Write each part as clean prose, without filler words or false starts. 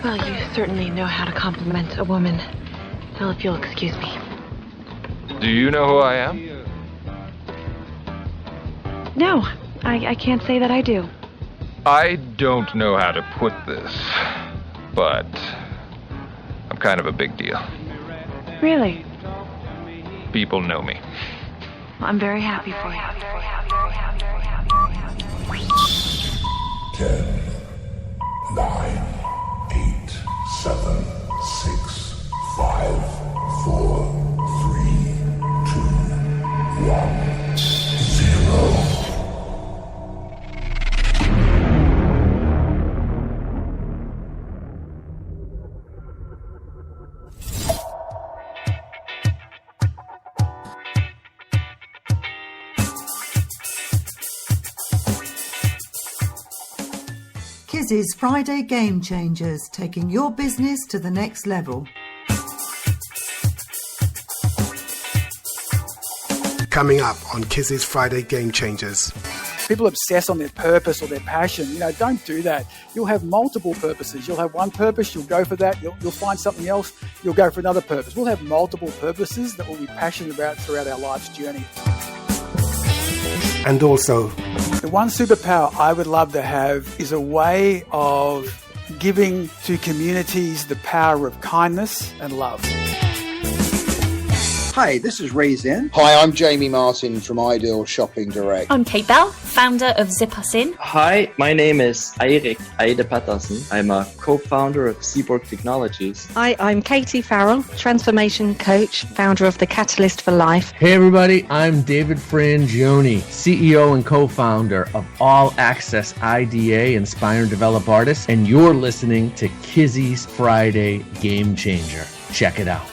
Well, you certainly know how to compliment a woman. Well, if you'll excuse me. Do you know who I am? No, I can't say that I do. I don't know how to put this, but I'm kind of a big deal. Really? People know me. Well, I'm very happy for you. 10, 9, 8, 7, 6, 5, 4, 3, 2, 1, 0. Kizzy's Friday Game Changers, taking your business to the next level. Coming up on Kizzy's Friday Game Changers. People obsess on their purpose or their passion. Don't do that. You'll have multiple purposes. You'll have one purpose, you'll go for that. You'll find something else, you'll go for another purpose. We'll have multiple purposes that we'll be passionate about throughout our life's journey. And also, the one superpower I would love to have is a way of giving to communities the power of kindness and love. Hi, this is Ray Zen. Hi, I'm Jamie Martin from Ideal Shopping Direct. I'm Kate Bell, founder of Zip Us In. Hi, my name is Eirik Eide Patterson. I'm a co-founder of Seaborg Technologies. Hi, I'm Katie Farrell, transformation coach, founder of The Catalyst for Life. Hey everybody, I'm David Frangioni, CEO and co-founder of All Access IDA, Inspire and Develop Artists, and you're listening to Kizzy's Friday Game Changer. Check it out.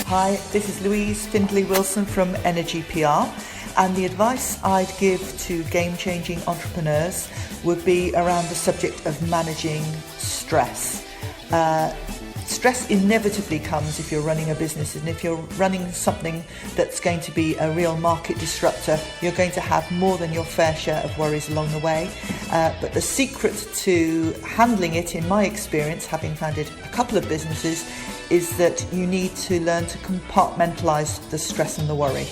Hi, this is Louise Findlay-Wilson from Energy PR, and the advice I'd give to game-changing entrepreneurs would be around the subject of managing stress. Stress inevitably comes if you're running a business, and if you're running something that's going to be a real market disruptor, you're going to have more than your fair share of worries along the way. But the secret to handling it, in my experience, having founded a couple of businesses, is that you need to learn to compartmentalise the stress and the worry.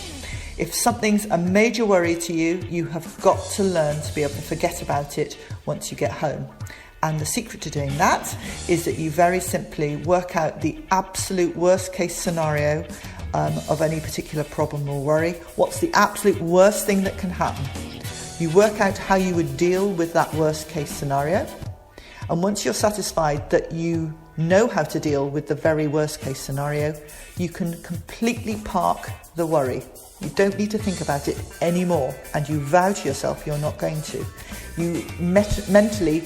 If something's a major worry to you, you have got to learn to be able to forget about it once you get home. And the secret to doing that is that you very simply work out the absolute worst case scenario of any particular problem or worry. What's the absolute worst thing that can happen? You work out how you would deal with that worst case scenario. And once you're satisfied that you know how to deal with the very worst case scenario, you can completely park the worry. You don't need to think about it anymore, and you vow to yourself you're not going to. You mentally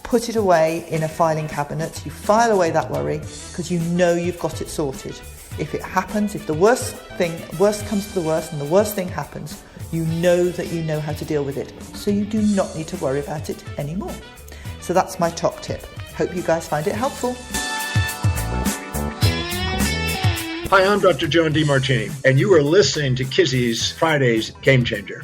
put it away in a filing cabinet. You file away that worry because you know you've got it sorted. If it happens, if the worst comes to the worst and the worst thing happens, you know that you know how to deal with it. So you do not need to worry about it anymore. So that's my top tip. Hope you guys find it helpful. Hi, I'm Dr. Joan DiMartini, and you are listening to Kizzy's Friday's Game Changer.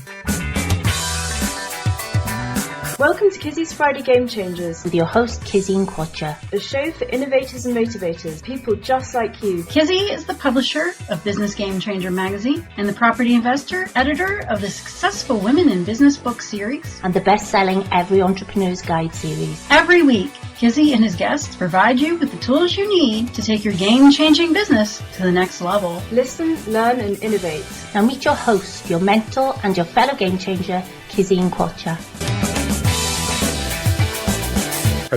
Welcome to Kizzy's Friday Game Changers with your host, Kizzy Nkwocha. A show for innovators and motivators, people just like you. Kizzy is the publisher of Business Game Changer magazine and the property investor, editor of the successful Women in Business book series and the best-selling Every Entrepreneur's Guide series. Every week, Kizzy and his guests provide you with the tools you need to take your game-changing business to the next level. Listen, learn and innovate. Now meet your host, your mentor and your fellow game changer, Kizzy Nkwocha.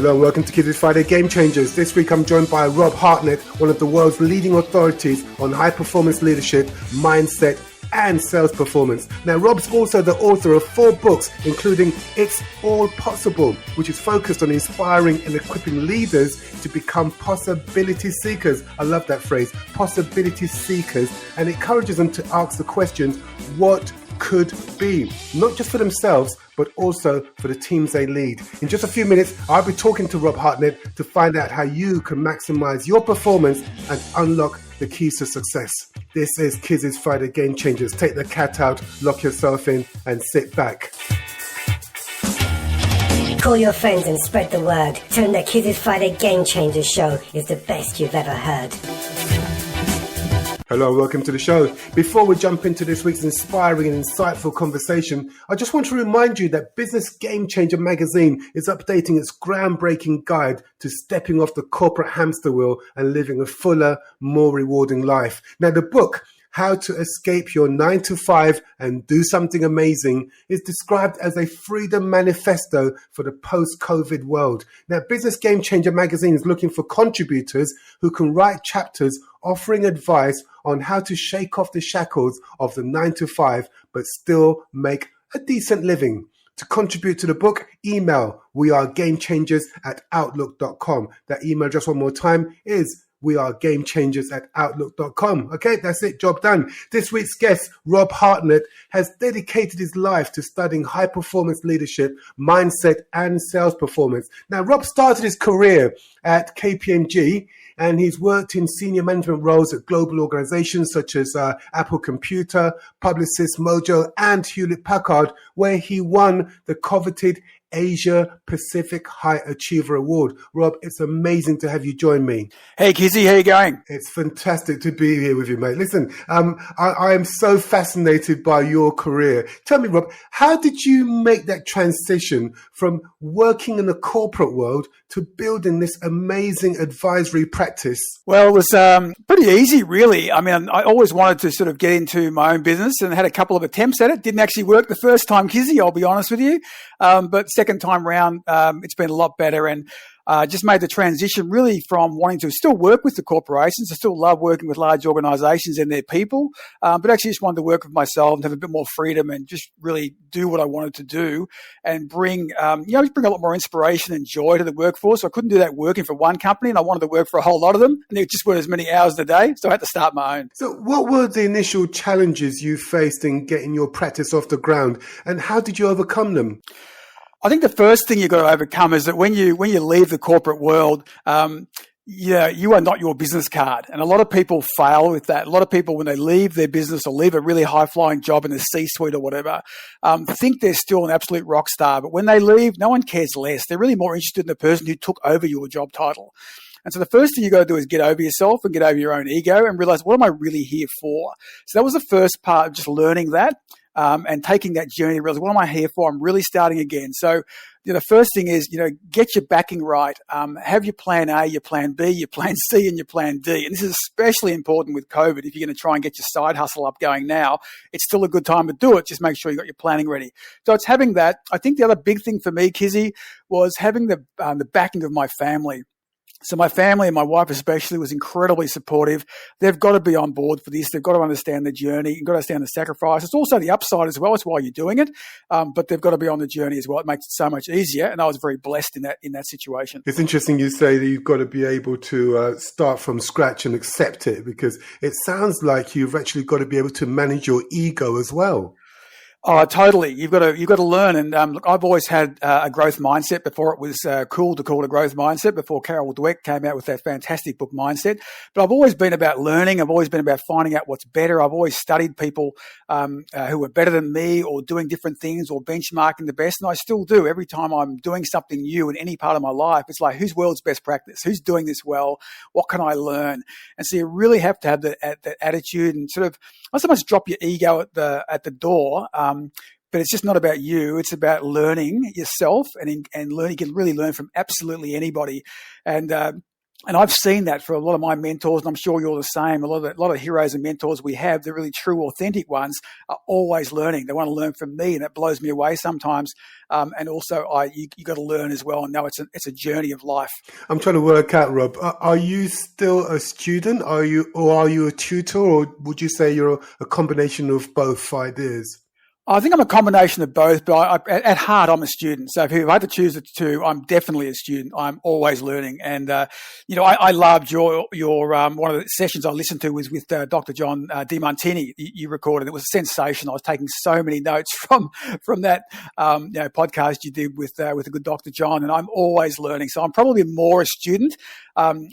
hello and welcome to Kizzy's Friday Game Changers. This week I'm joined by Rob Hartnett, one of the world's leading authorities on high-performance leadership, mindset and sales performance. Now, Rob's also the author of 4 books, including It's All Possible, which is focused on inspiring and equipping leaders to become possibility seekers. I love that phrase, possibility seekers, and encourages them to ask the questions, what could be, not just for themselves, but also for the teams they lead. In just a few minutes, I'll be talking to Rob Hartnett to find out how you can maximize your performance and unlock the keys to success. This is Kizzy's Friday Game Changers. Take the cat out, lock yourself in, and sit back. Call your friends and spread the word. Tell them that Kizzy's Friday Game Changers show is the best you've ever heard. Hello, welcome to the show. Before we jump into this week's inspiring and insightful conversation, I just want to remind you that Business Game Changer magazine is updating its groundbreaking guide to stepping off the corporate hamster wheel and living a fuller, more rewarding life. Now, the book, How to Escape Your 9-to-5 and Do Something Amazing, is described as a freedom manifesto for the post-COVID world. Now, Business Game Changer magazine is looking for contributors who can write chapters offering advice on how to shake off the shackles of the 9-to-5 but still make a decent living. To contribute to the book, email wearegamechangers@outlook.com. That email, just one more time, is wearegamechangers@outlook.com. Okay, that's it. Job done. This week's guest, Rob Hartnett, has dedicated his life to studying high-performance leadership, mindset, and sales performance. Now, Rob started his career at KPMG, and he's worked in senior management roles at global organizations such as Apple Computer, Publicis Mojo, and Hewlett-Packard, where he won the coveted Asia Pacific High Achiever Award. Rob, it's amazing to have you join me. Hey, Kizzy, how you going? It's fantastic to be here with you, mate. Listen, I am so fascinated by your career. Tell me, Rob, how did you make that transition from working in the corporate world to building this amazing advisory practice? Well, it was pretty easy, really. I mean, I always wanted to sort of get into my own business and had a couple of attempts at it. Didn't actually work the first time, Kizzy, I'll be honest with you. But second time round, it's been a lot better, and just made the transition really from wanting to still work with the corporations. I still love working with large organizations and their people, but actually just wanted to work with myself and have a bit more freedom and just really do what I wanted to do and bring a lot more inspiration and joy to the workforce. So I couldn't do that working for one company, and I wanted to work for a whole lot of them, and there just weren't as many hours in a day, so I had to start my own. So what were the initial challenges you faced in getting your practice off the ground, and how did you overcome them? I think the first thing you've got to overcome is that when you leave the corporate world, you are not your business card. And a lot of people fail with that. A lot of people, when they leave their business or leave a really high-flying job in the C-suite or whatever, think they're still an absolute rock star. But when they leave, no one cares less. They're really more interested in the person who took over your job title. And so the first thing you got to do is get over yourself and get over your own ego and realize, what am I really here for? So that was the first part of just learning that. And taking that journey, realize, what am I here for? I'm really starting again. So, the first thing is, get your backing right. Have your plan A, your plan B, your plan C, and your plan D. And this is especially important with COVID. If you're going to try and get your side hustle up going now, it's still a good time to do it. Just make sure you got your planning ready. So it's having that. I think the other big thing for me, Kizzy, was having the backing of my family. So my family and my wife especially was incredibly supportive. They've got to be on board for this. They've got to understand the journey. You've got to understand the sacrifice. It's also the upside as well. It's why you're doing it. But they've got to be on the journey as well. It makes it so much easier. And I was very blessed in that situation. It's interesting you say that you've got to be able to start from scratch and accept it, because it sounds like you've actually got to be able to manage your ego as well. Oh, totally. You've got to learn. And look, I've always had a growth mindset before it was cool to call it a growth mindset, before Carol Dweck came out with that fantastic book Mindset. But I've always been about learning. I've always been about finding out what's better. I've always studied people who were better than me or doing different things or benchmarking the best. And I still do. Every time I'm doing something new in any part of my life, it's like, who's world's best practice? Who's doing this well? What can I learn? And so you really have to have that attitude and sort of not so much drop your ego at the door. But it's just not about you. It's about learning yourself and learning. You can really learn from absolutely anybody. And I've seen that for a lot of my mentors, and I'm sure you're the same. A lot of heroes and mentors we have, the really true, authentic ones, are always learning. They want to learn from me, and it blows me away sometimes. And also, you got to learn as well. And know it's a journey of life. I'm trying to work out, Rob. Are you still a student? Are you a tutor, or would you say you're a combination of both ideas? I think I'm a combination of both, but at heart, I'm a student. So if I had to choose the two, I'm definitely a student. I'm always learning. And, I loved your one of the sessions I listened to was with Dr. John DiMartini. You recorded. It was sensational. I was taking so many notes from that, podcast you did with the good Dr. John, and I'm always learning. So I'm probably more a student.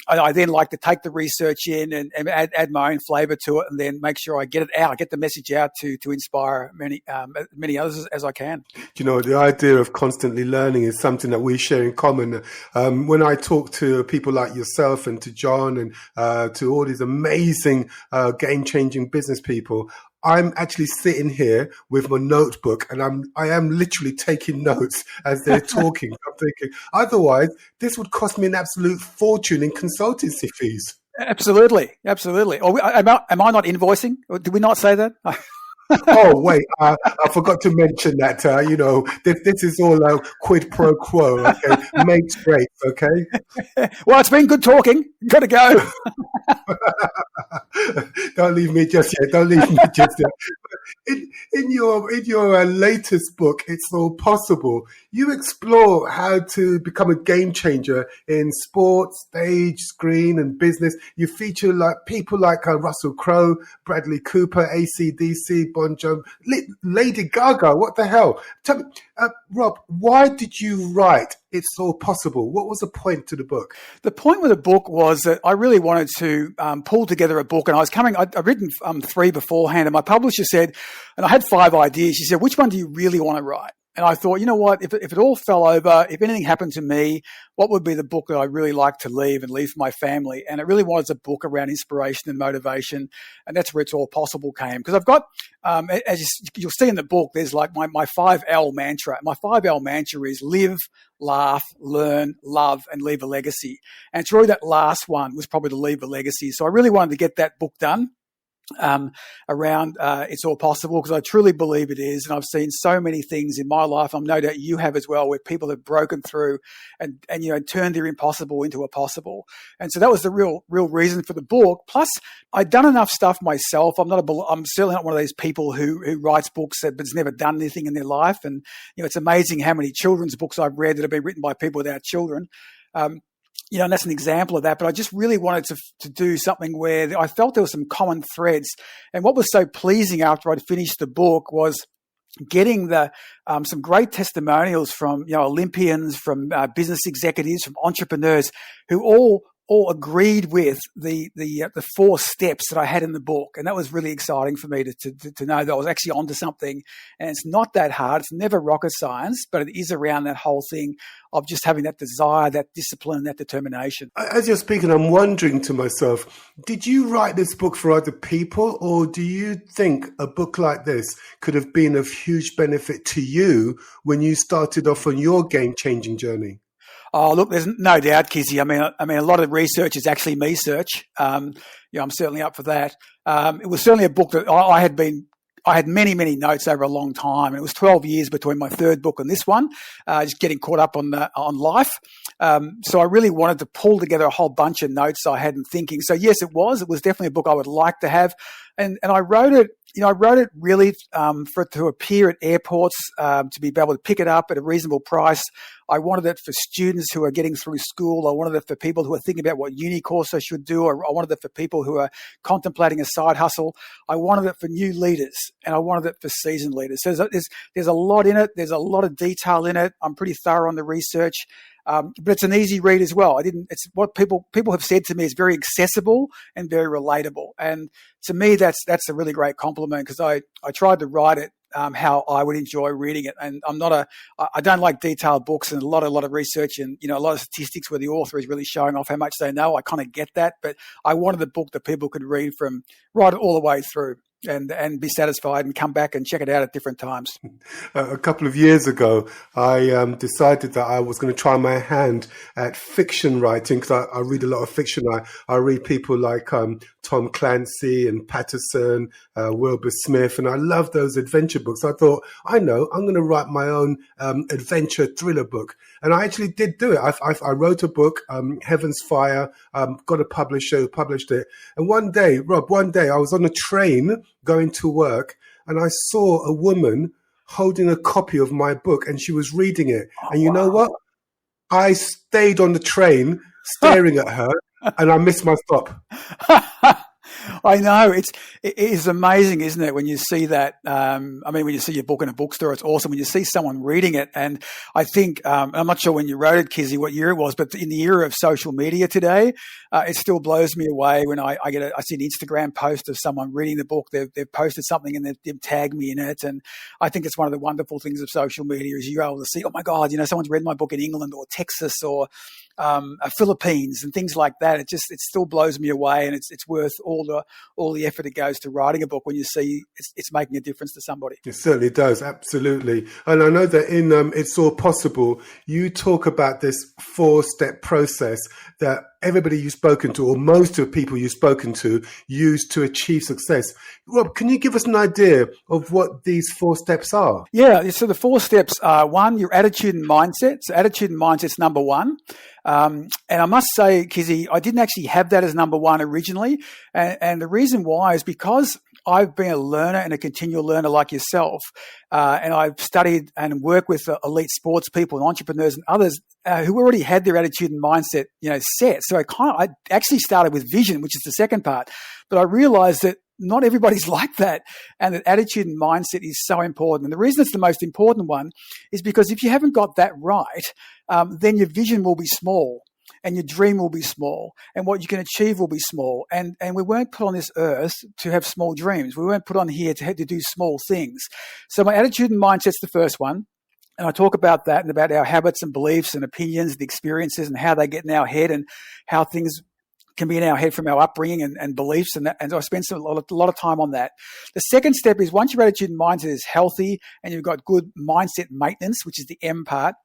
I then like to take the research in and add my own flavour to it, and then make sure I get it out, get the message out to inspire many others as I can. You know, the idea of constantly learning is something that we share in common. When I talk to people like yourself and to John and to all these amazing game-changing business people, I'm actually sitting here with my notebook and I am literally taking notes as they're talking. I'm thinking, otherwise, this would cost me an absolute fortune in consultancy fees. Absolutely. Or am I not invoicing? Did we not say that? Oh, wait, I forgot to mention that, this is all a quid pro quo, okay? Mates rates, okay? Well, it's been good talking. Got to go. Don't leave me just yet. In your latest book, It's All Possible, you explore how to become a game changer in sports, stage, screen, and business. You feature people like Russell Crowe, Bradley Cooper, AC/DC, Bon Jovi, Lady Gaga. What the hell? Tell me, Rob, why did you write It's All Possible? What was the point to the book? The point with the book was that I really wanted to pull together a book, and I'd written 3 beforehand, and my publisher said, and I had 5 ideas. She said, which one do you really want to write? And I thought, you know what, if it all fell over, if anything happened to me, what would be the book that I'd really like to leave for my family? And it really was a book around inspiration and motivation. And that's where It's All Possible came. Because I've got, as you'll see in the book, there's like my 5L mantra. My 5L mantra is live, laugh, learn, love, and leave a legacy. And it's really that last one was probably to leave a legacy. So I really wanted to get that book done. Around It's All Possible, because I truly believe it is, and I've seen so many things in my life, I'm no doubt you have as well, where people have broken through and turned their impossible into a possible. And so that was the real reason for the book. Plus, I'd done enough stuff myself. I'm certainly not one of these people who writes books but has never done anything in their life. And it's amazing how many children's books I've read that have been written by people without children. And that's an example of that. But I just really wanted to do something where I felt there were some common threads. And what was so pleasing after I'd finished the book was getting some great testimonials from Olympians, from business executives, from entrepreneurs who all agreed with the 4 steps that I had in the book. And that was really exciting for me to know that I was actually onto something. And it's not that hard. It's never rocket science, but it is around that whole thing of just having that desire, that discipline, that determination. As you're speaking, I'm wondering to myself, did you write this book for other people, or do you think a book like this could have been of huge benefit to you when you started off on your game-changing journey? Oh, look, there's no doubt, Kizzy. I mean, a lot of research is actually me search. I'm certainly up for that. It was certainly a book that I had many, many notes over a long time. And it was 12 years between my 3rd book and this one, just getting caught up on life. So I really wanted to pull together a whole bunch of notes I had in thinking. So yes, it was definitely a book I would like to have. And I wrote it, I wrote it really for it to appear at airports, to be able to pick it up at a reasonable price. I wanted it for students who are getting through school. I wanted it for people who are thinking about what uni course I should do. I wanted it for people who are contemplating a side hustle. I wanted it for new leaders, and I wanted it for seasoned leaders. So there's a lot in it. There's a lot of detail in it. I'm pretty thorough on the research. But it's an easy read as well. It's what people have said to me is very accessible and very relatable. And to me, that's a really great compliment, because I tried to write it how I would enjoy reading it. And I don't like detailed books and a lot of research and, a lot of statistics where the author is really showing off how much they know. I kind of get that, but I wanted a book that people could read from right all the way through and be satisfied and come back and check it out at different times. A couple of years ago, I decided that I was going to try my hand at fiction writing, because I read a lot of fiction. I read people like Tom Clancy and Patterson, Wilbur Smith, and I love those adventure books. I thought, I'm going to write my own adventure thriller book. And I actually did do it. I wrote a book, Heaven's Fire, got a publisher who published it. And one day, Rob, I was on a train going to work, and I saw a woman holding a copy of my book, and she was reading it. And you know what? I stayed on the train staring at her, and I missed my stop. I know it is amazing, isn't it? When you see that, when you see your book in a bookstore, it's awesome. When you see someone reading it, and I think I'm not sure when you wrote it, Kizzy, what year it was, but in the era of social media today, it still blows me away when I see an Instagram post of someone reading the book. They've posted something and they've tagged me in it, and I think it's one of the wonderful things of social media is you're able to see, oh my God, someone's read my book in England or Texas or Philippines and things like that. It still blows me away, and it's worth all the effort it goes to writing a book when you see it's making a difference to somebody. It certainly does, absolutely. And I know that in It's All Possible, you talk about this 4-step process that everybody you've spoken to, or most of the people you've spoken to, use to achieve success. Rob, can you give us an idea of what these 4 steps are? Yeah, so the 4 steps are: 1, your attitude and mindset. So attitude and mindset's number 1. And I must say, Kizzy, I didn't actually have that as number 1 originally. And the reason why is because I've been a learner and a continual learner like yourself. And I've studied and worked with elite sports people and entrepreneurs and others who already had their attitude and mindset, set. So I actually started with vision, which is the second part. But I realized that not everybody's like that, and that attitude and mindset is so important. And the reason it's the most important one is because if you haven't got that right, then your vision will be small and your dream will be small and what you can achieve will be small. And we weren't put on this earth to have small dreams. We weren't put on here to do small things. So my attitude and mindset's the first one. And I talk about that and about our habits and beliefs and opinions, the experiences and how they get in our head and how things can be in our head from our upbringing and beliefs. And I spend a lot of time on that. The second step is once your attitude and mindset is healthy and you've got good mindset maintenance, which is the M part,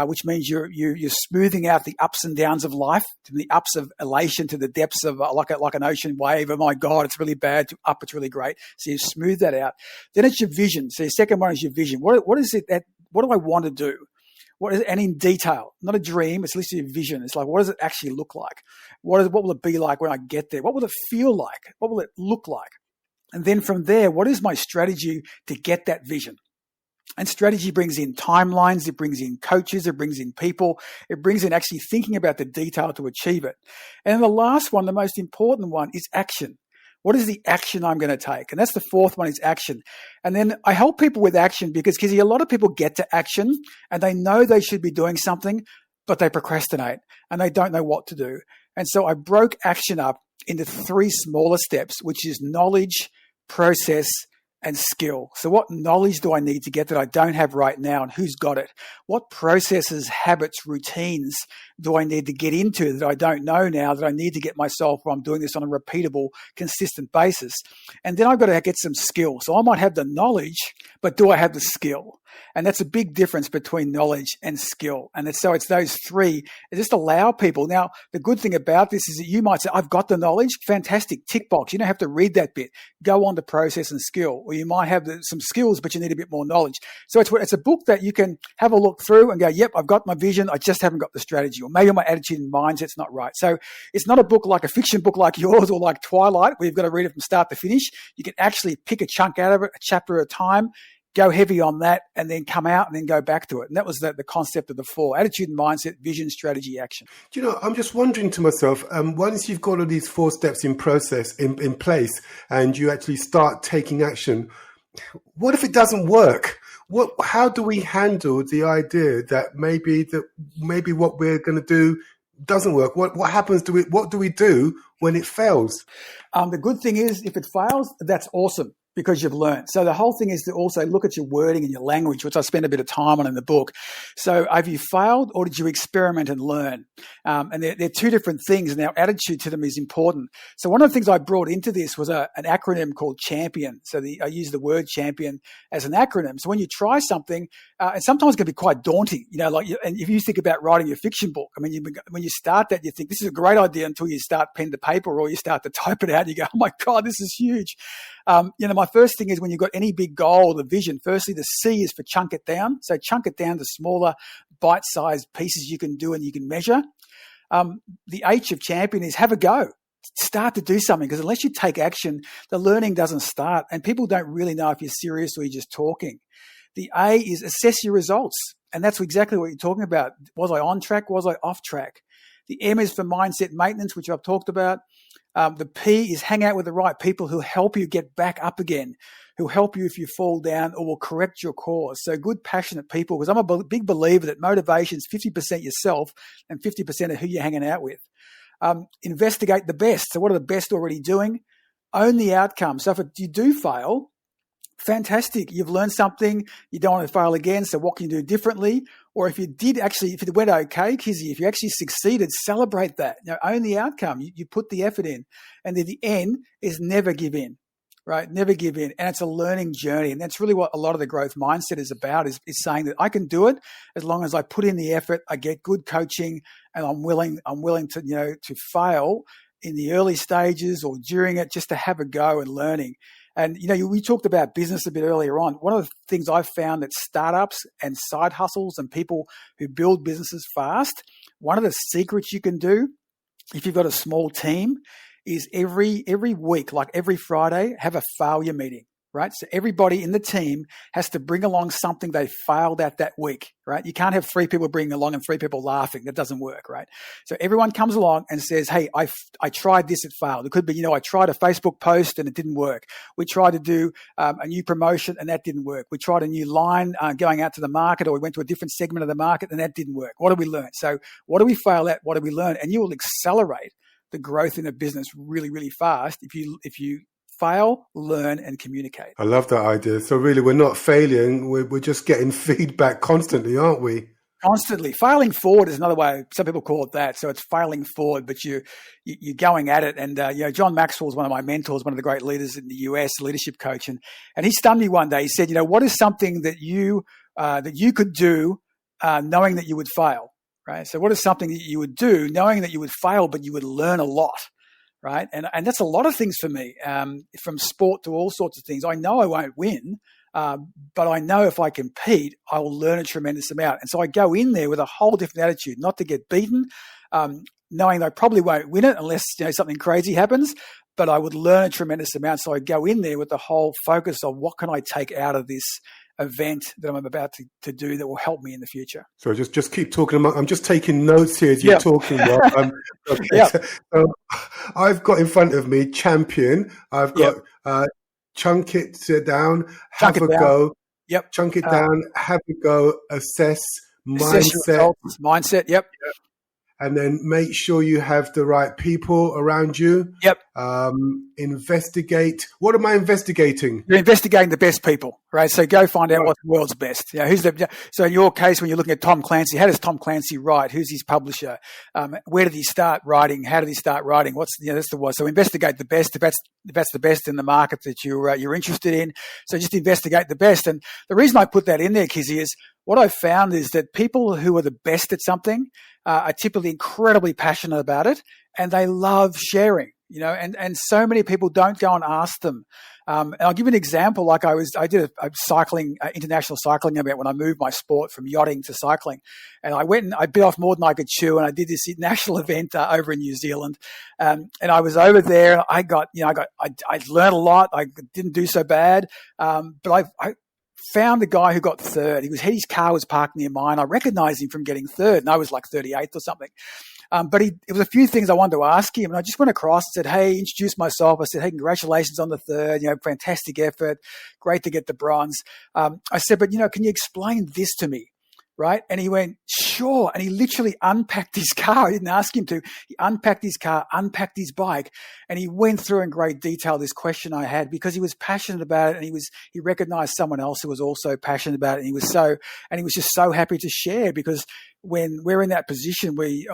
which means you're smoothing out the ups and downs of life, from the ups of elation to the depths of like an ocean wave. Oh my God, it's really bad, to up, it's really great. So you smooth that out. Then it's your vision. So your second one is your vision. What is it what do I want to do? What is it? And in detail, not a dream. It's literally a vision. It's like, what does it actually look like? What will it be like when I get there? What will it feel like? What will it look like? And then from there, what is my strategy to get that vision? And strategy brings in timelines, it brings in coaches, it brings in people, it brings in actually thinking about the detail to achieve it. And then the last one, the most important one, is action. What is the action I'm going to take? And that's the fourth one, is action. And then I help people with action because a lot of people get to action and they know they should be doing something, but they procrastinate and they don't know what to do. And so I broke action up into 3 smaller steps, which is knowledge, process, and skill. So what knowledge do I need to get that I don't have right now, and who's got it? What processes, habits, routines do I need to get into that I don't know now, that I need to get myself where I'm doing this on a repeatable, consistent basis? And then I've got to get some skill. So I might have the knowledge, but do I have the skill? And that's a big difference between knowledge and skill. And it's those 3. It just allow people. Now, the good thing about this is that you might say, I've got the knowledge. Fantastic. Tick box. You don't have to read that bit. Go on to process and skill. Or you might have some skills, but you need a bit more knowledge. So it's a book that you can have a look through and go, yep, I've got my vision. I just haven't got the strategy. Or maybe my attitude and mindset's not right. So it's not a book like a fiction book like yours or like Twilight, where you've got to read it from start to finish. You can actually pick a chunk out of it, a chapter at a time, go heavy on that, and then come out and then go back to it. And that was the concept of the 4: attitude and mindset, vision, strategy, action. Do you know, I'm just wondering to myself, once you've got all these 4 steps in place and you actually start taking action, what if it doesn't work? How do we handle the idea that maybe what we're going to do doesn't work? What happens? What do we do when it fails? The good thing is, if it fails, that's awesome, because you've learned. So the whole thing is to also look at your wording and your language, which I spend a bit of time on in the book. So have you failed, or did you experiment and learn? And they're 2 different things, and our attitude to them is important. So one of the things I brought into this was an acronym called CHAMPION. So I use the word champion as an acronym. So when you try something, and sometimes it can be quite daunting, and if you think about writing your fiction book, I mean, when you start that, you think this is a great idea until you start pen to paper or you start to type it out. You go, oh my God, this is huge. My first thing is, when you've got any big goal, the vision, firstly, the C is for chunk it down. So chunk it down to smaller, bite-sized pieces you can do and you can measure. The H of champion is have a go. Start to do something, because unless you take action, the learning doesn't start, and people don't really know if you're serious or you're just talking. The A is assess your results. And that's exactly what you're talking about. Was I on track? Was I off track? The M is for mindset maintenance, which I've talked about. The P is hang out with the right people who help you get back up again, who help you if you fall down or will correct your course. So good, passionate people, because I'm a big believer that motivation is 50% yourself and 50% of who you're hanging out with. Investigate the best. So what are the best already doing? Own the outcome. So if you do fail, fantastic. You've learned something. You don't want to fail again. So what can you do differently? Or if it went okay, Kizzy, if you actually succeeded, celebrate that. Own the outcome. You put the effort in. And then the N is never give in, right? Never give in. And it's a learning journey. And that's really what a lot of the growth mindset is about, is saying that I can do it as long as I put in the effort, I get good coaching, and I'm willing to, to fail in the early stages or during it, just to have a go and learning. And, we talked about business a bit earlier on. One of the things I've found that startups and side hustles and people who build businesses fast, one of the secrets you can do if you've got a small team is every week, like every Friday, have a failure meeting, right? So everybody in the team has to bring along something they failed at that week, right? You can't have 3 people bringing along and 3 people laughing. That doesn't work, right? So everyone comes along and says, hey, I tried this, it failed. It could be, I tried a Facebook post and it didn't work. We tried to do a new promotion and that didn't work. We tried a new line going out to the market, or we went to a different segment of the market and that didn't work. What did we learn? So what do we fail at? What do we learn? And you will accelerate the growth in a business really, really fast if you fail, learn, and communicate. I love that idea. So really, we're not failing. We're just getting feedback constantly, aren't we? Constantly. Failing forward is another way. Some people call it that. So it's failing forward, but you're going at it. And, John Maxwell is one of my mentors, one of the great leaders in the US, leadership coach. And he stunned me one day. He said, what is something that you could do knowing that you would fail? Right. So what is something that you would do knowing that you would fail, but you would learn a lot? Right. And that's a lot of things for me, from sport to all sorts of things. I know I won't win, but I know if I compete, I will learn a tremendous amount. And so I go in there with a whole different attitude, not to get beaten, knowing that I probably won't win it unless something crazy happens, but I would learn a tremendous amount. So I go in there with the whole focus of what can I take out of this event that I'm about to do that will help me in the future. So just keep talking. I'm just taking notes here as you're talking, Rob. Okay. So I've got in front of me champion. I've got chunk it down, have a go. Yep. Chunk it down, have a go, assess mindset. Yep. And then make sure you have the right people around you. Yep. Investigate. What am I investigating? You're investigating the best people, right? So go find out what's the world's best. So in your case, when you're looking at Tom Clancy, how does Tom Clancy write? Who's his publisher? Where did he start writing? How did he start writing? That's the one. So investigate the best. If that's the best in the market that you're interested in. So just investigate the best. And the reason I put that in there, Kizzy, is what I've found is that people who are the best at something are typically incredibly passionate about it, and they love sharing, and so many people don't go and ask them. And I'll give you an example. Like I did a cycling, international cycling event when I moved my sport from yachting to cycling, and I went and I bit off more than I could chew, and I did this national event over in New Zealand, and I was over there, and I learned a lot. I didn't do so bad, but I found the guy who got third. His car was parked near mine. I recognized him from getting third, and I was like 38th or something. But it was a few things I wanted to ask him, and I just went across and said, hey, introduced myself. I said, hey, congratulations on the third, fantastic effort. Great to get the bronze. I said, but, can you explain this to me? Right. And he went, sure. And he literally unpacked his car. I didn't ask him to. He unpacked his car, unpacked his bike, and he went through in great detail this question I had, because he was passionate about it, and he recognized someone else who was also passionate about it. And he was just so happy to share, because when we're in that position, we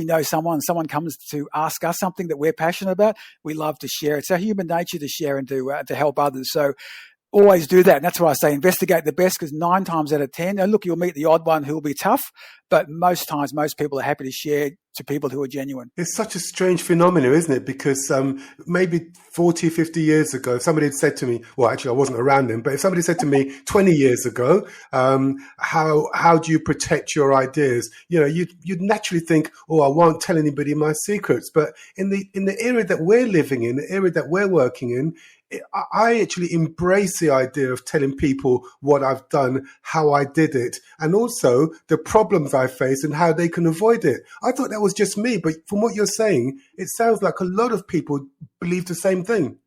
know someone comes to ask us something that we're passionate about, we love to share. It's our human nature to share and to help others. So always do that. And that's why I say investigate the best, because 9 times out of 10, look, you'll meet the odd one who will be tough, but most times, most people are happy to share to people who are genuine. It's such a strange phenomenon, isn't it? Because maybe 40, 50 years ago, if somebody had said to me, well, actually, I wasn't around then, but if somebody said to me 20 years ago, how do you protect your ideas? You'd naturally think, oh, I won't tell anybody my secrets. But in the era that we're living in, the era that we're working in, I actually embrace the idea of telling people what I've done, how I did it, and also the problems I face and how they can avoid it. I thought that was just me, but from what you're saying, it sounds like a lot of people believe the same thing.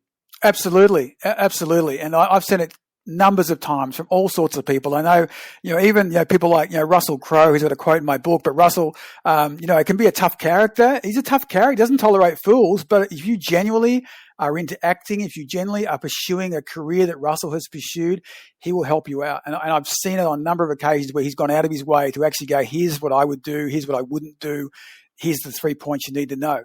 Absolutely. And I've seen it numbers of times from all sorts of people. I know, even, people like, Russell Crowe, who's got a quote in my book, but Russell, it can be a tough character. He's a tough character. He doesn't tolerate fools, but if you genuinely are into acting, if you genuinely are pursuing a career that Russell has pursued, he will help you out. And I've seen it on a number of occasions where he's gone out of his way to actually go, here's what I would do. Here's what I wouldn't do. Here's the 3 points you need to know,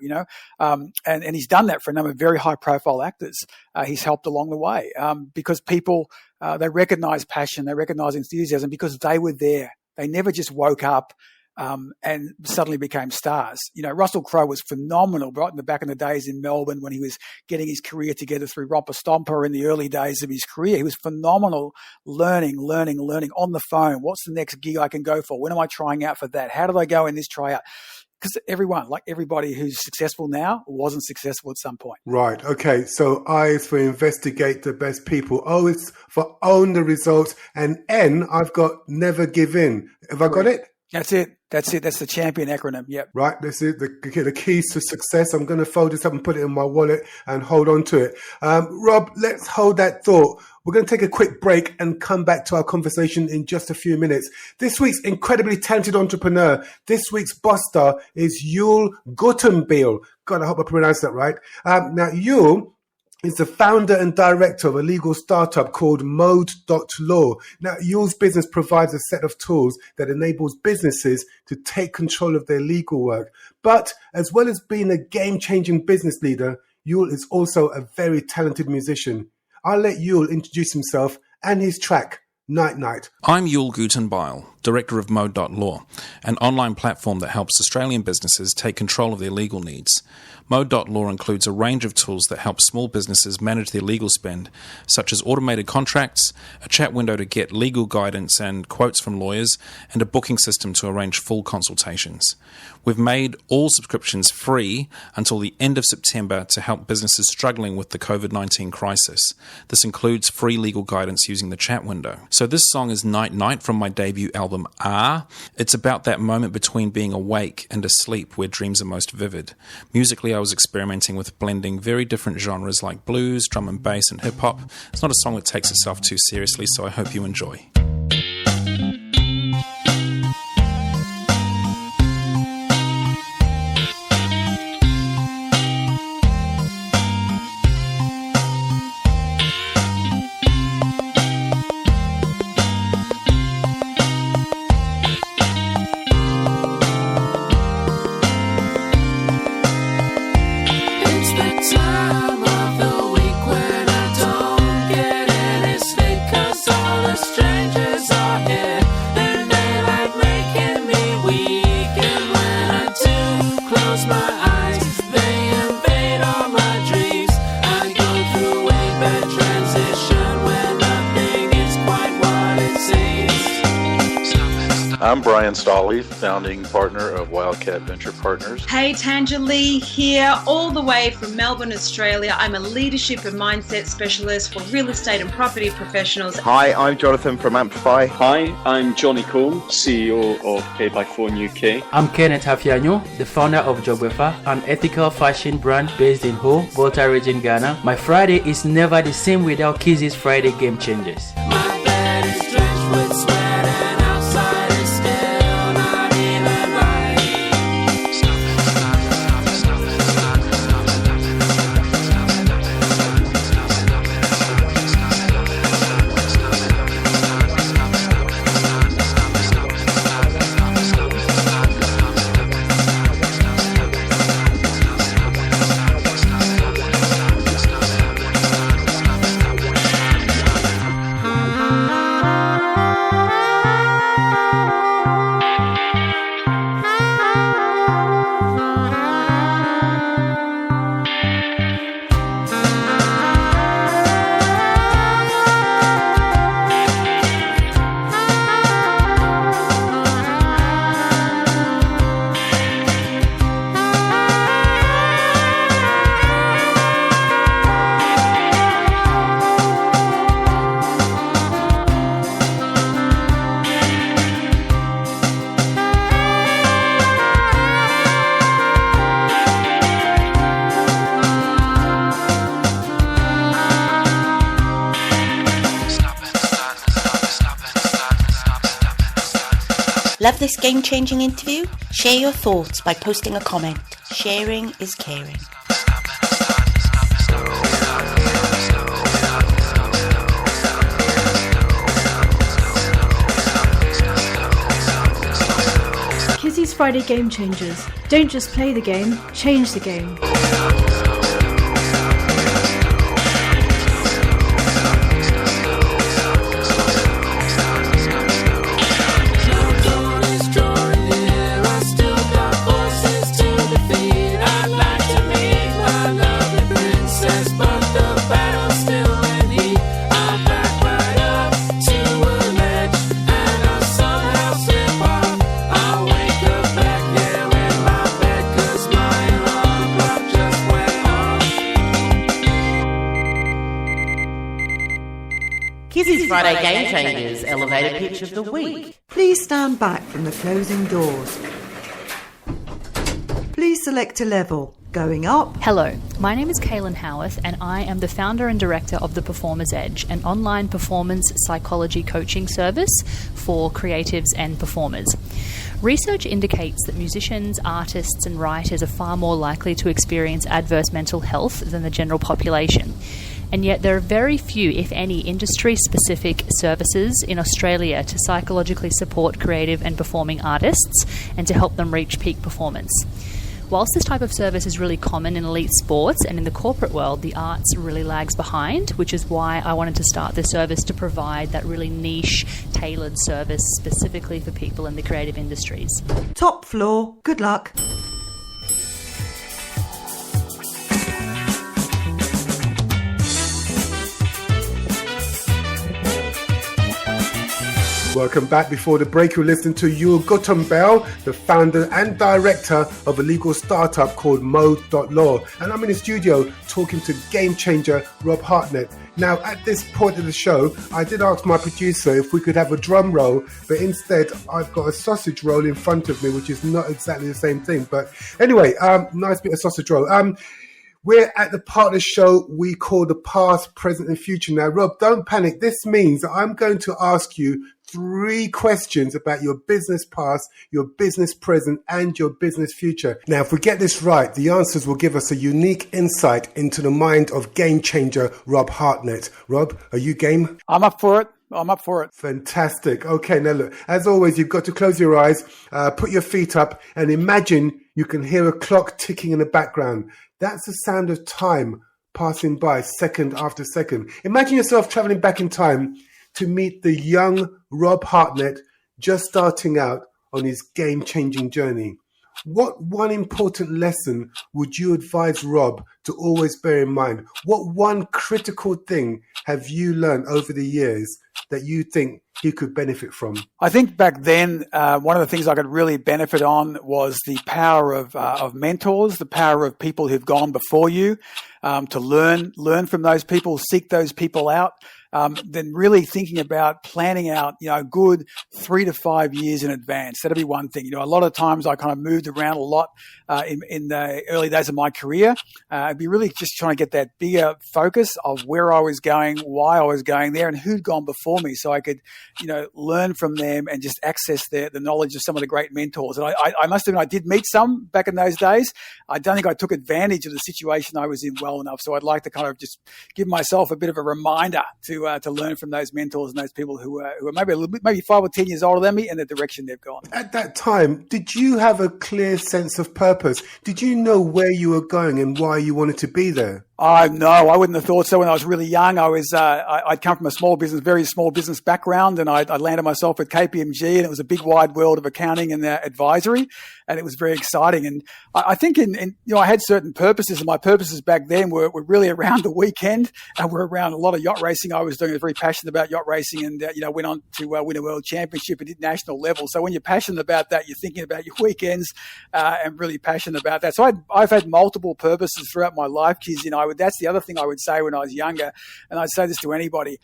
and he's done that for a number of very high profile actors. He's helped along the way, because people, they recognize passion, they recognize enthusiasm because they were there. They never just woke up, and suddenly became stars. Russell Crowe was phenomenal right back in the days in Melbourne when he was getting his career together through Romper Stomper in the early days of his career. He was phenomenal, learning on the phone. What's the next gig I can go for? When am I trying out for that? How do I go in this tryout? Because everybody who's successful now wasn't successful at some point. Right. Okay. So I is for investigate the best people. O is for own the results. And N, I've got never give in. Have I got it? That's it. That's the champion acronym. Yep. Right. That's it. The keys to success. I'm going to fold this up and put it in my wallet and hold on to it. Rob, let's hold that thought. We're going to take a quick break and come back to our conversation in just a few minutes. This week's incredibly talented entrepreneur, this week's boss star is Yul Guttenbeil. God, I hope I pronounced that right. Now, Yul is the founder and director of a legal startup called Mode.law. Now, Yul's business provides a set of tools that enables businesses to take control of their legal work. But as well as being a game-changing business leader, Yul is also a very talented musician. I'll let Yul introduce himself and his track, Night Night. I'm Yul Guttenbeil, director of Mode.law, an online platform that helps Australian businesses take control of their legal needs. Mode.law includes a range of tools that help small businesses manage their legal spend, such as automated contracts, a chat window to get legal guidance and quotes from lawyers, and a booking system to arrange full consultations. We've made all subscriptions free until the end of September to help businesses struggling with the COVID-19 crisis. This includes free legal guidance using the chat window. So this song is Night Night from my debut album, Ah. It's about that moment between being awake and asleep where dreams are most vivid. Musically, I was experimenting with blending very different genres like blues, drum and bass, and hip-hop. It's not a song that takes itself too seriously, so I hope you enjoy. I'm Brian Stolley, founding partner of Wildcat Venture Partners. Hey, Tanja Lee here, all the way from Melbourne, Australia. I'm a leadership and mindset specialist for real estate and property professionals. Hi, I'm Jonathan from Amplify. Hi, I'm Johnny Cool, CEO of Pay by Phone UK. I'm Kenneth Hafianyo, the founder of Jogwefa, an ethical fashion brand based in Ho, Volta region, Ghana. My Friday is never the same without Kizzy's Friday Game Changers. My bed is drenched with sweat. Love this game-changing interview? Share your thoughts by posting a comment. Sharing is caring. Kizzy's Friday Game Changers. Don't just play the game, change the game. Kizzy's Friday Game Changers elevator pitch of the week. Please stand back from the closing doors. Please select a level. Going up. Hello, my name is Kaylin Howarth and I am the founder and director of The Performer's Edge, an online performance psychology coaching service for creatives and performers. Research indicates that musicians, artists and writers are far more likely to experience adverse mental health than the general population. And yet there are very few, if any, industry-specific services in Australia to psychologically support creative and performing artists and to help them reach peak performance. Whilst this type of service is really common in elite sports and in the corporate world, the arts really lags behind, which is why I wanted to start this service to provide that really niche, tailored service specifically for people in the creative industries. Top floor. Good luck. Welcome back. Before the break, you're listening to Yul Guttenbell, the founder and director of a legal startup called Mode.law. And I'm in the studio talking to game changer Rob Hartnett. Now, at this point of the show, I did ask my producer if we could have a drum roll, but instead I've got a sausage roll in front of me, which is not exactly the same thing. But anyway, nice bit of sausage roll. We're at the part of the show we call the past, present and future. Now, Rob, don't panic. This means that I'm going to ask you 3 questions about your business past, your business present, and your business future. Now, if we get this right, the answers will give us a unique insight into the mind of game changer Rob Hartnett. Rob, are you game? I'm up for it. Fantastic. Okay, now look, as always, you've got to close your eyes, put your feet up, and imagine you can hear a clock ticking in the background. That's the sound of time passing by second after second. Imagine yourself traveling back in time to meet the young Rob Hartnett just starting out on his game-changing journey. What one important lesson would you advise Rob to always bear in mind? What one critical thing have you learned over the years that you think he could benefit from? I think back then, one of the things I could really benefit on was the power of mentors, the power of people who've gone before you, to learn from those people, seek those people out. Then really thinking about planning out, a good 3 to 5 years in advance. That'd be one thing. A lot of times I kind of moved around a lot in the early days of my career. I'd be really just trying to get that bigger focus of where I was going, why I was going there, and who'd gone before me, so I could, learn from them and just access the knowledge of some of the great mentors. And I must admit, I did meet some back in those days. I don't think I took advantage of the situation I was in well enough. So I'd like to kind of just give myself a bit of a reminder to learn from those mentors and those people who are maybe a little bit, maybe 5 or 10 years older than me, and the direction they've gone. At that time, did you have a clear sense of purpose? Did you know where you were going and why you wanted to be there? No, I wouldn't have thought so. When I was really young, I'd come from a very small business background, and I landed myself at KPMG, and it was a big wide world of accounting and advisory, and it was very exciting. And I think I had certain purposes, and my purposes back then were really around the weekend, and were around a lot of yacht racing. I was very passionate about yacht racing, and went on to win a world championship at international level. So when you're passionate about that, you're thinking about your weekends, and really passionate about that. So I've had multiple purposes throughout my life, Kiz. that's the other thing I would say when I was younger, and I'd say this to anybody.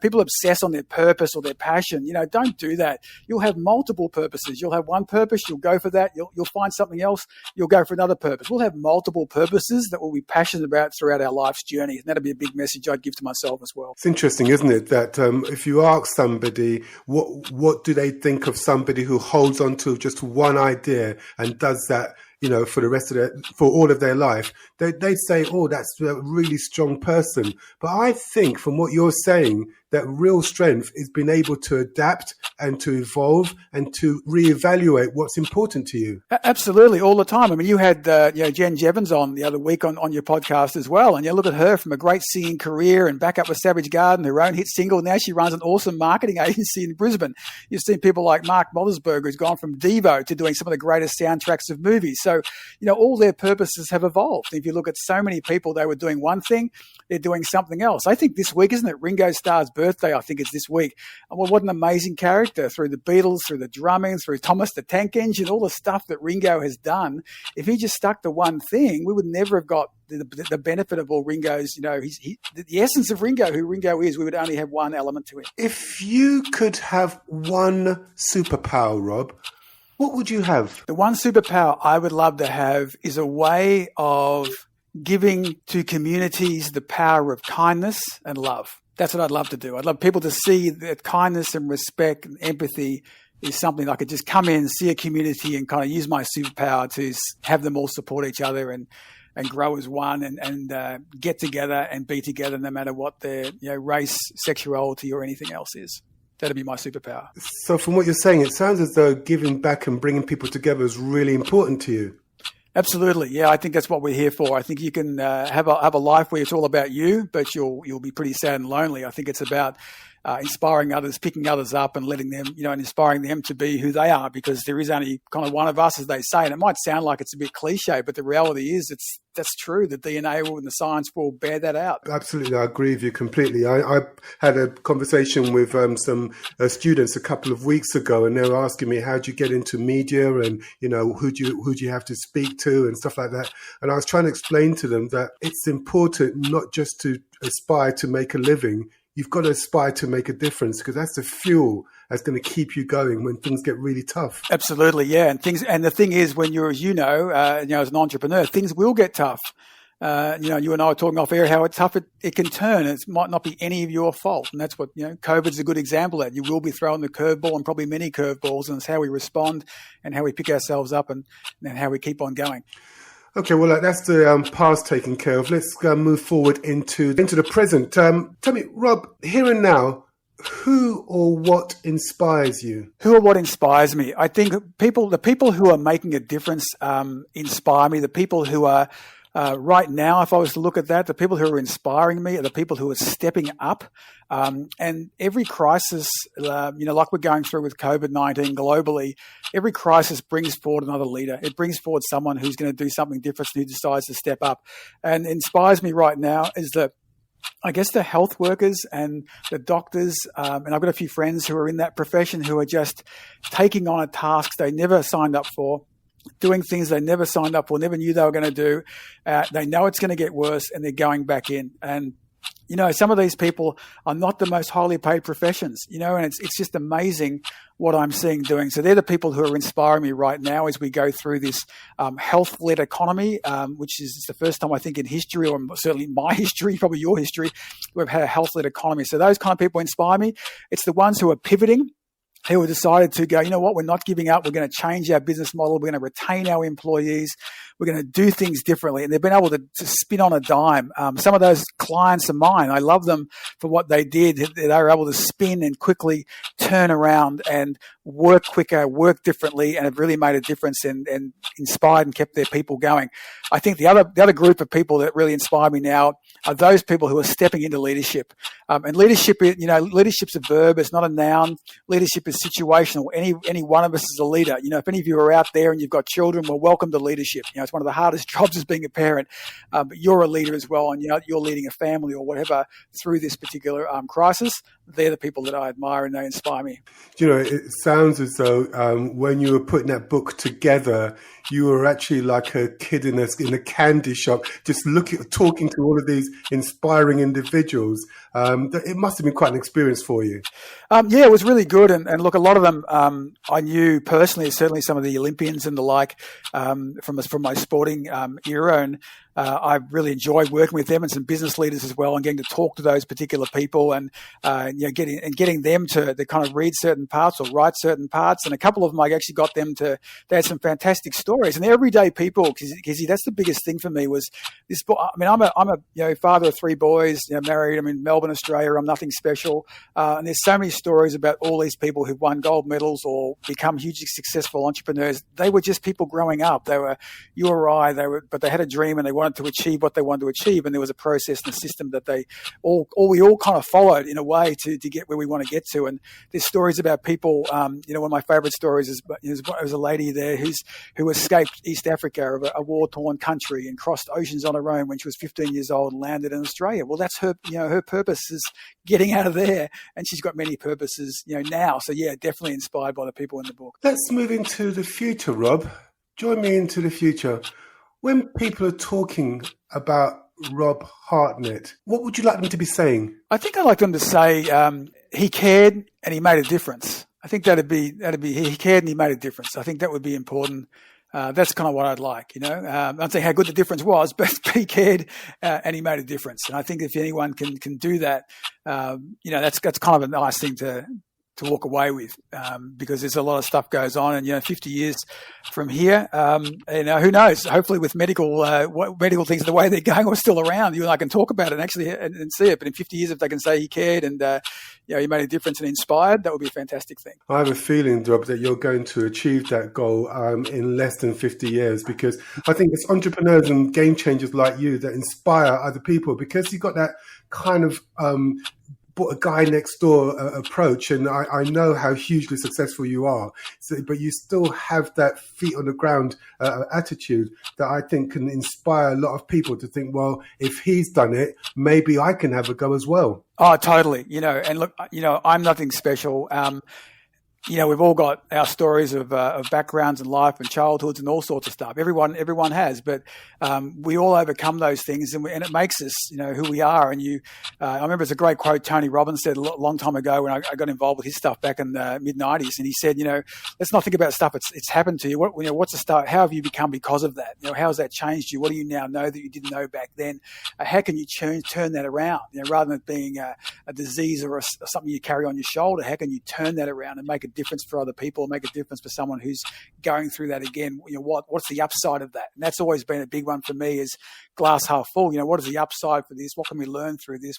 People obsess on their purpose or their passion. Don't do that. You'll have multiple purposes. You'll have one purpose, you'll go for that. You'll find something else, you'll go for another purpose. We'll have multiple purposes that we'll be passionate about throughout our life's journey. And that'd be a big message I'd give to myself as well. It's interesting, isn't it, that if you ask somebody what do they think of somebody who holds on to just one idea and does that, for all of their life, they'd say, oh, that's a really strong person. But I think from what you're saying, that real strength is being able to adapt and to evolve and to reevaluate what's important to you. Absolutely, all the time. I mean, you had Jen Jevons on the other week on your podcast as well, and you look at her from a great singing career and back up with Savage Garden, her own hit single. Now she runs an awesome marketing agency in Brisbane. You've seen people like Mark Mothersberger, who's gone from Devo to doing some of the greatest soundtracks of movies. So, all their purposes have evolved. If you look at so many people, they were doing one thing, they're doing something else. I think this week, isn't it? Ringo Starr's birthday, I think it's this week. Well, what an amazing character, through the Beatles, through the drumming, through Thomas the Tank Engine, all the stuff that Ringo has done. If he just stuck to one thing, we would never have got the benefit of all Ringo's, the essence of Ringo, who Ringo is. We would only have one element to it. If you could have one superpower, Rob, what would you have? The one superpower I would love to have is a way of giving to communities the power of kindness and love. That's what I'd love to do. I'd love people to see that kindness and respect and empathy is something I could just come in, see a community and kind of use my superpower to have them all support each other and grow as one and get together and be together no matter what their race, sexuality or anything else is. That'd be my superpower. So from what you're saying, it sounds as though giving back and bringing people together is really important to you. Absolutely. Yeah, I think that's what we're here for. I think you can have a life where it's all about you, but you'll be pretty sad and lonely. I think it's about inspiring others, picking others up and letting them, and inspiring them to be who they are, because there is only kind of one of us, as they say. And it might sound like it's a bit cliche, but the reality is that's true. The DNA and the science will bear that out. Absolutely. I agree with you completely. I had a conversation with some students a couple of weeks ago, and they were asking me, how do you get into media and, who do you have to speak to and stuff like that. And I was trying to explain to them that it's important not just to aspire to make a living. You've got to aspire to make a difference, because that's the fuel that's going to keep you going when things get really tough. Absolutely, yeah. And the thing is, when you're, as as an entrepreneur, things will get tough. You and I were talking off air how tough it can turn. It might not be any of your fault, and that's what COVID's a good example of that. You will be throwing the curveball, and probably many curveballs, and it's how we respond and how we pick ourselves up and how we keep on going. Okay, well, that's the past taken care of. Let's move forward into the present. Tell me, Rob, here and now, who or what inspires you? Who or what inspires me? I think the people who are making a difference inspire me. The people who are right now, if I was to look at that, the people who are inspiring me are the people who are stepping up. And every crisis, like we're going through with COVID-19 globally, every crisis brings forward another leader. It brings forward someone who's going to do something different, who decides to step up. And inspires me right now is the health workers and the doctors, and I've got a few friends who are in that profession who are just taking on a task they never signed up for, doing things they never signed up for, never knew they were going to do. They know it's going to get worse, and they're going back in. And some of these people are not the most highly paid professions, and it's just amazing what I'm seeing doing. So they're the people who are inspiring me right now as we go through this health-led economy, which is the first time I think in history, or certainly my history, probably your history, we've had a health-led economy. So those kind of people inspire me. It's the ones who are pivoting, who have decided to go, we're not giving up. We're going to change our business model. We're going to retain our employees. We're going to do things differently. And they've been able to spin on a dime. Some of those clients of mine, I love them for what they did. They were able to spin and quickly turn around and work quicker, work differently, and have really made a difference and inspired and kept their people going. I think the other group of people that really inspire me now are those people who are stepping into leadership. And leadership, leadership's a verb. It's not a noun. Leadership is situation, or any one of us is a leader. If any of you are out there and you've got children, well, welcome to leadership. It's one of the hardest jobs as being a parent, but you're a leader as well, and you're leading a family or whatever through this particular crisis. They're the people that I admire and they inspire me. It sounds as though when you were putting that book together, you were actually like a kid in a candy shop, just talking to all of these inspiring individuals. It must have been quite an experience for you. Yeah, it was really good. And look, a lot of them I knew personally, certainly some of the Olympians and the like from my sporting era. And I really enjoyed working with them and some business leaders as well, and getting to talk to those particular people and getting them to kind of read certain parts or write certain parts. And a couple of them, I actually got them they had some fantastic stories, and they're everyday people. Because that's the biggest thing for me was this book. I mean, I'm a father of 3 boys, married. I'm in Melbourne, Australia. I'm nothing special. And there's so many stories about all these people who've won gold medals or become hugely successful entrepreneurs. They were just people growing up. They were you or I. But they had a dream and they wanted to achieve what they wanted to achieve. And there was a process and a system that we all kind of followed in a way to get where we want to get to. And there's stories about people. One of my favorite stories is a lady there who escaped East Africa, a war-torn country, and crossed oceans on her own when she was 15 years old and landed in Australia. Well, that's her. Her purpose is getting out of there, and she's got many purposes. Now. So yeah, definitely inspired by the people in the book. Let's move into the future, Rob. Join me into the future. When people are talking about Rob Hartnett, what would you like them to be saying? I think I'd like them to say he cared and he made a difference. I think that'd be he cared and he made a difference. I think that would be important. That's kind of what I'd like, I'm not saying how good the difference was, but he cared and he made a difference. And I think if anyone can do that, that's kind of a nice thing to walk away with, because there's a lot of stuff goes on, and 50 years from here, who knows? Hopefully, with medical things the way they're going, we're still around. You and I can talk about it and see it. But in 50 years, if they can say he cared and he made a difference and inspired, that would be a fantastic thing. I have a feeling, Rob, that you're going to achieve that goal in less than 50 years, because I think it's entrepreneurs and game changers like you that inspire other people, because you've got that kind of a guy next door approach, and I know how hugely successful you are, but you still have that feet on the ground attitude that I think can inspire a lot of people to think, well, if he's done it, maybe I can have a go as well. Oh, totally. And look, I'm nothing special. We've all got our stories of backgrounds and life and childhoods and all sorts of stuff. Everyone has, but we all overcome those things, and it makes us, who we are. And I remember it's a great quote Tony Robbins said a long time ago when I got involved with his stuff back in the mid-90s, and he said, let's not think about stuff it's happened to you. What's the stuff? How have you become because of that? How has that changed you? What do you now know that you didn't know back then? How can you turn that around? Rather than it being a disease or something you carry on your shoulder, how can you turn that around and make a difference for other people, make a difference for someone who's going through that again? What's the upside of that? And that's always been a big one for me, is glass half full. What is the upside for this? What can we learn through this?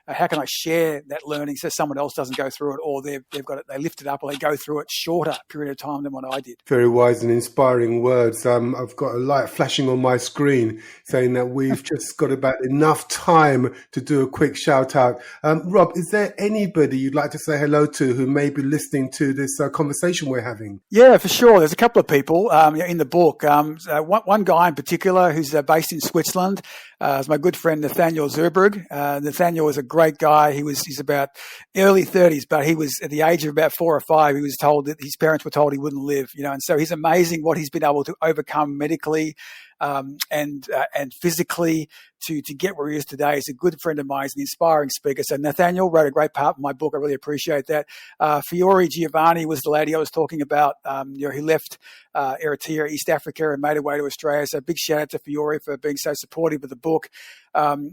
How can I share that learning so someone else doesn't go through it, or they've got it, they lift it up, or they go through it shorter period of time than what I did. Very wise and inspiring words. I've got a light flashing on my screen saying that we've just got about enough time to do a quick shout out. Rob, is there anybody you'd like to say hello to who may be listening to this conversation we're having? Yeah, for sure. There's a couple of people in the book. One guy in particular who's based in Switzerland is my good friend Nathaniel Zerberg. Nathaniel is a great guy. He's about early 30s, but he was at the age of about 4 or 5. He was told that his parents were told he wouldn't live. And so he's amazing what he's been able to overcome medically and physically to get where he is today. He's a good friend of mine. He's an inspiring speaker. So Nathaniel wrote a great part in my book. I really appreciate that. Fiore Giovanni was the lady I was talking about. He left Eritrea, East Africa, and made her way to Australia. So big shout out to Fiore for being so supportive of the book. To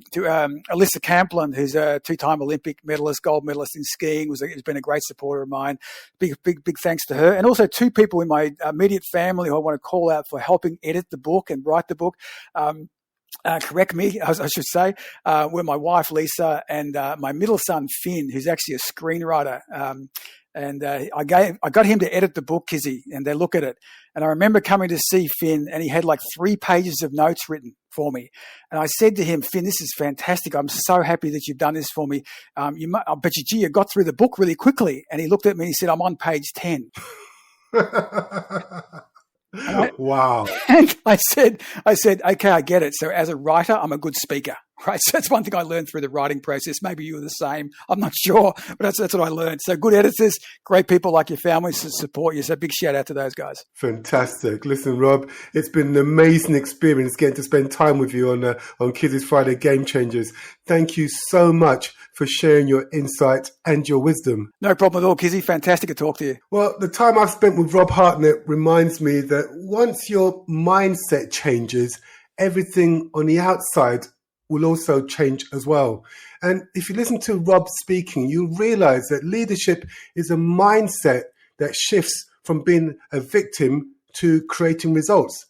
Alyssa Camplin, who's a 2-time Olympic medalist, gold medalist in skiing, has been a great supporter of mine. Big thanks to her. And also 2 people in my immediate family who I want to call out for helping edit the book and write the book. Correct me, I should say, were my wife Lisa and my middle son Finn, who's actually a screenwriter. I got him to edit the book, Kizzy, and they look at it. And I remember coming to see Finn, and he had like 3 pages of notes written for me. And I said to him, Finn, this is fantastic. I'm so happy that you've done this for me. I bet you got through the book really quickly. And he looked at me and he said, I'm on page 10. Wow. And I said, okay, I get it. So as a writer, I'm a good speaker, right? So that's one thing I learned through the writing process. Maybe you were the same. I'm not sure, but that's what I learned. So good editors, great people like your family to support you. So big shout out to those guys. Fantastic. Listen, Rob, it's been an amazing experience getting to spend time with you on Kids' Friday Game Changers. Thank you so much for sharing your insight and your wisdom. No problem at all, Kizzy. Fantastic to talk to you. Well, the time I've spent with Rob Hartnett reminds me that once your mindset changes, everything on the outside will also change as well. And if you listen to Rob speaking, you'll realize that leadership is a mindset that shifts from being a victim to creating results.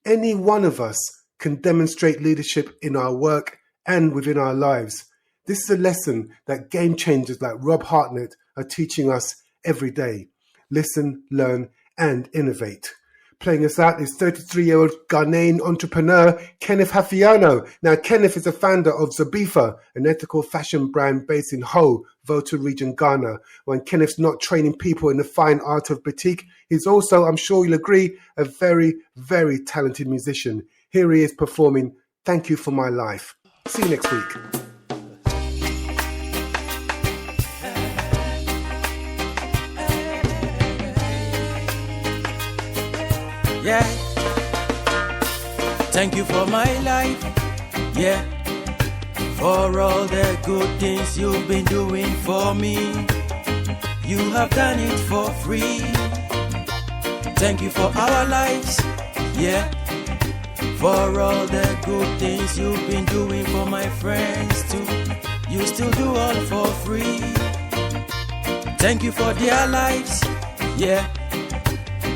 Any one of us can demonstrate leadership in our work and within our lives. This is a lesson that game changers like Rob Hartnett are teaching us every day. Listen, learn, and innovate. Playing us out is 33-year-old Ghanaian entrepreneur Kenneth Hafiano. Now, Kenneth is the founder of Zabifa, an ethical fashion brand based in Ho, Volta region, Ghana. When Kenneth's not training people in the fine art of batik, he's also, I'm sure you'll agree, a very, very talented musician. Here he is performing Thank You for My Life. See you next week. Yeah, thank you for my life. Yeah, for all the good things you've been doing for me. You have done it for free. Thank you for our lives. Yeah, for all the good things you've been doing for my friends too. You still do all for free. Thank you for their lives. Yeah,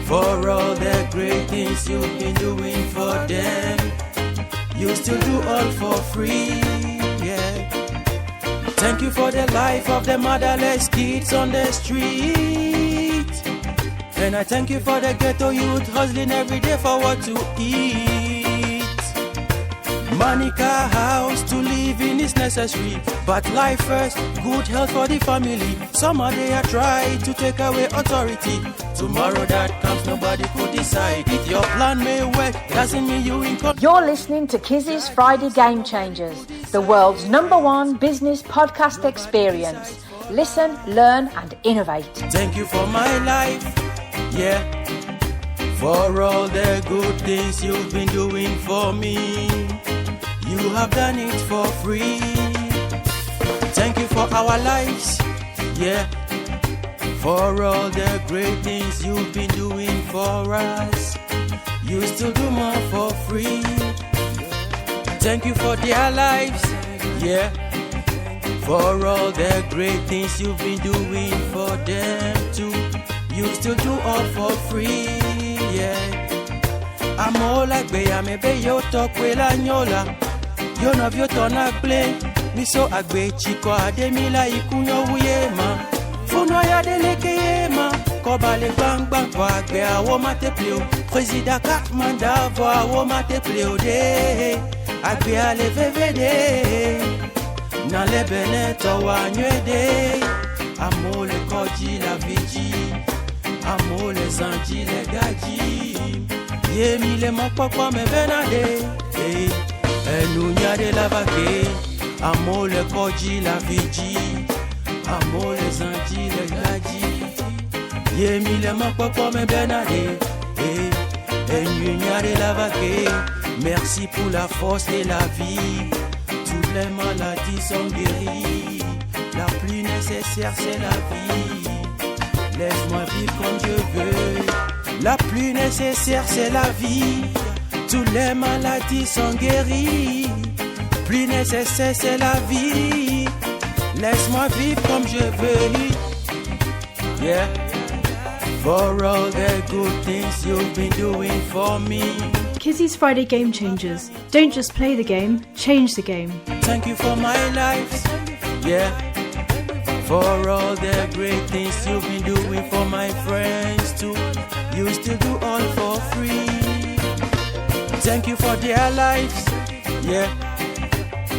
for all the great things you've been doing for them. You still do all for free, yeah. Thank you for the life of the motherless kids on the street. And I thank you for the ghetto youth hustling every day for what to eat. Money, car, house to live in is necessary, but life first, good health for the family. Some are there try to take away authority. Tomorrow that comes, nobody could decide. If your plan may work, doesn't mean you in control. You're listening to Kizzy's Friday Game Changers, the world's #1 business podcast experience. Listen, learn, and innovate. Thank you for my life, yeah. For all the good things you've been doing for me. You have done it for free. Thank you for our lives, yeah. For all the great things you've been doing for us. You still do more for free. Thank you for their lives, yeah. For all the great things you've been doing for them too. You still do all for free, yeah. I'm all like me be yo talk with la nyola. Yo no vyo ton agble. Mi so agbe chiko ademila ikunyo wuyema. Funo ya deleke yema. Kobale bang bang kwa agbe awo mate pleo. Presida Katmanda vo awo mate pleo de. Agbe ale vevede. Na le beneto wa nywede. Amo le koji la viji. Amo le zanji le gaji. Yemi le mokpokpo me benade. Enunya de la vague. Amo le koji la viji. Amo le zanji le gaji. Yemi le mokpokpo me benade. Enunya de la vague. Merci pour la force et la vie. Toutes les maladies sont guéries. La plus nécessaire c'est la vie. Laisse-moi vivre comme je veux. La plus nécessaire c'est la vie. Toutes les maladies sont guéries. Plus nécessaire c'est la vie. Laisse-moi vivre comme je veux. Yeah. For all the good things you've been doing for me. Kizzy's Friday Game Changers. Don't just play the game, change the game. Thank you for my life. Yeah. For all the great things you've been doing for my friends too. You still do all for free. Thank you for their lives. Yeah,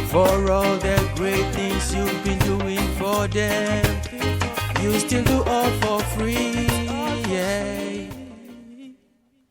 for all the great things you've been doing for them. You still do all for free. Yeah.